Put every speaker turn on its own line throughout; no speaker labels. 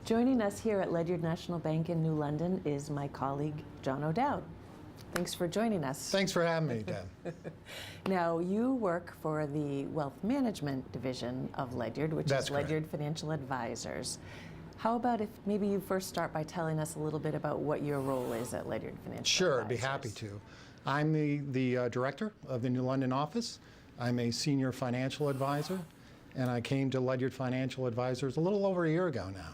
Joining us here at Ledyard National Bank in New London is my colleague, John O'Dowd. Thanks for joining us.
Thanks for having me, Deb.
Now, you work for the Wealth Management Division of Ledyard, which
That's
is Ledyard Financial Advisors. How about if maybe you first start by telling us a little bit about what your role is at Ledyard Financial
Sure,
Advisors?
I'd be happy to. I'm the director of the New London office. I'm a senior financial advisor, and I came to Ledyard Financial Advisors a little over a year ago now.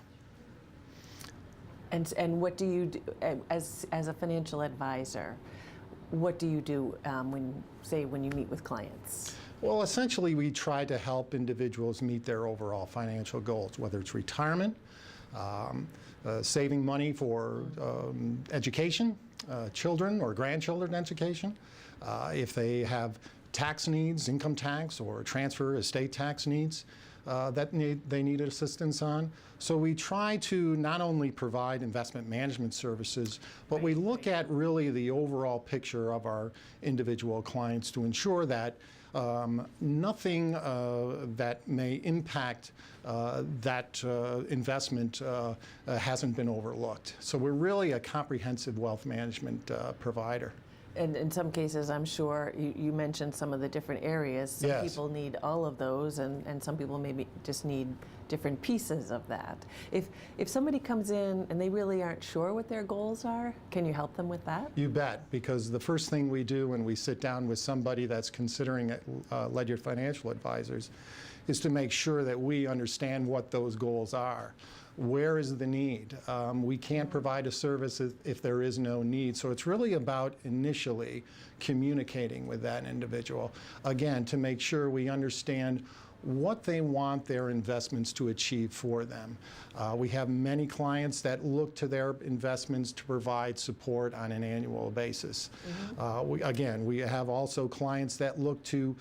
And what do you do as a financial advisor? What do you do when you meet with clients?
Well, essentially, we try to help individuals meet their overall financial goals, whether it's retirement, saving money for education, children or grandchildren education, if they have tax needs, income tax or transfer estate tax needs that they need assistance on. So we try to not only provide investment management services, but we look at really the overall picture of our individual clients to ensure that nothing that may impact that investment hasn't been overlooked. So we're really a comprehensive wealth management provider.
And in some cases, I'm sure, you mentioned some of the different areas. Some
Yes.
people need all of those, and some people maybe just need different pieces of that. If somebody comes in and they really aren't sure what their goals are, can you help them with that?
You bet, because the first thing we do when we sit down with somebody that's considering Ledyard Financial Advisors is to make sure that we understand what those goals are. Where is the need? We can't provide a service if there is no need. So it's really about initially communicating with that individual, again, to make sure we understand what they want their investments to achieve for them. We have many clients that look to their investments to provide support on an annual basis. We have also clients that look to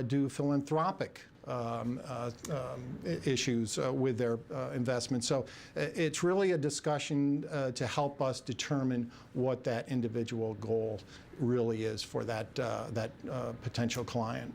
do philanthropic issues with their investments. So it's really a discussion to help us determine what that individual goal really is for that potential client.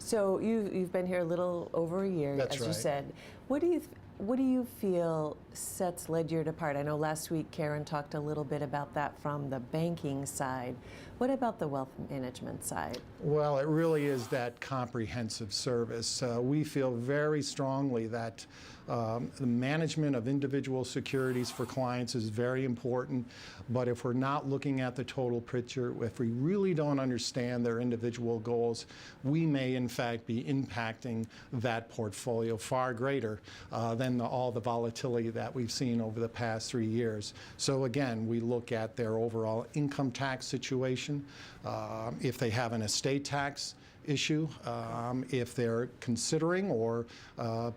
So you've been here a little over a year,
That's
as you
right.
said. What do you feel sets Ledyard apart? I know last week Karen talked a little bit about that from the banking side. What about the wealth management side?
Well, it really is that comprehensive service. We feel very strongly that the management of individual securities for clients is very important, but if we're not looking at the total picture, if we really don't understand their individual goals, we may in fact be impacting that portfolio far greater than all the volatility that we've seen over the past 3 years. So again, we look at their overall income tax situation, if they have an estate tax issue, if they're considering or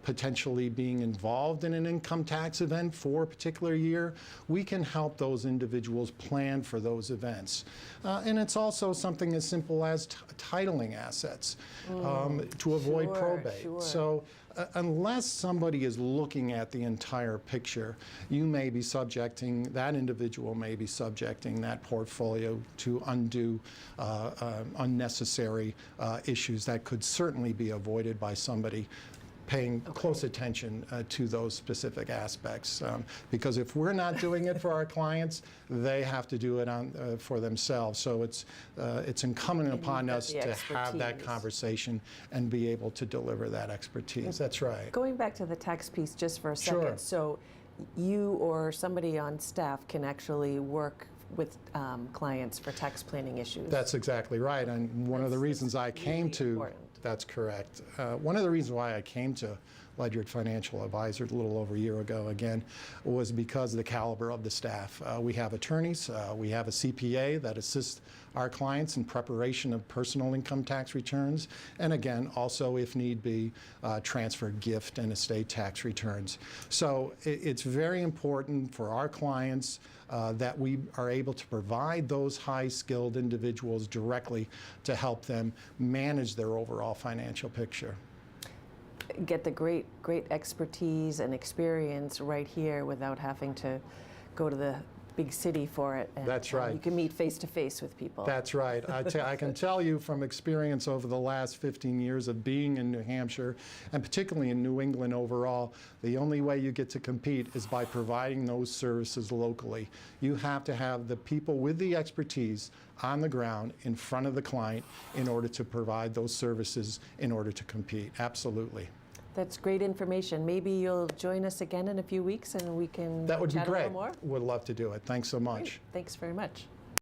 potentially being involved in an income tax event for a particular year, we can help those individuals plan for those events. And it's also something as simple as titling assets to avoid probate.
Sure.
So unless somebody is looking at the entire picture, that individual may be subjecting that portfolio to unnecessary issues that could certainly be avoided by somebody paying close attention to those specific aspects. Because if we're not doing it for our clients, they have to do it for themselves. So it's incumbent upon us to have that conversation and be able to deliver that expertise. That's right.
Going back to the tax piece just for a second.
Sure.
So you or somebody on staff can actually work with clients for tax planning issues.
That's exactly right. And one of the reasons I came to,
important.
that's correct. One of the reasons why I came to Ledyard Financial Advisors a little over a year ago, again, was because of the caliber of the staff. We have attorneys, we have a CPA that assists our clients in preparation of personal income tax returns, and again, also, if need be, transfer, gift, and estate tax returns. So it's very important for our clients that we are able to provide those high-skilled individuals directly to help them manage their overall financial picture.
Get the great expertise and experience right here without having to go to the big city for it. And,
That's right.
You can meet face to face with people.
That's right. I can tell you from experience over the last 15 years of being in New Hampshire, and particularly in New England overall, the only way you get to compete is by providing those services locally. You have to have the people with the expertise on the ground in front of the client in order to provide those services in order to compete. Absolutely.
That's great information. Maybe you'll join us again in a few weeks and we can
That would be
chat a
great.
little more.
Would love to do it. Thanks so much.
Great. Thanks very much.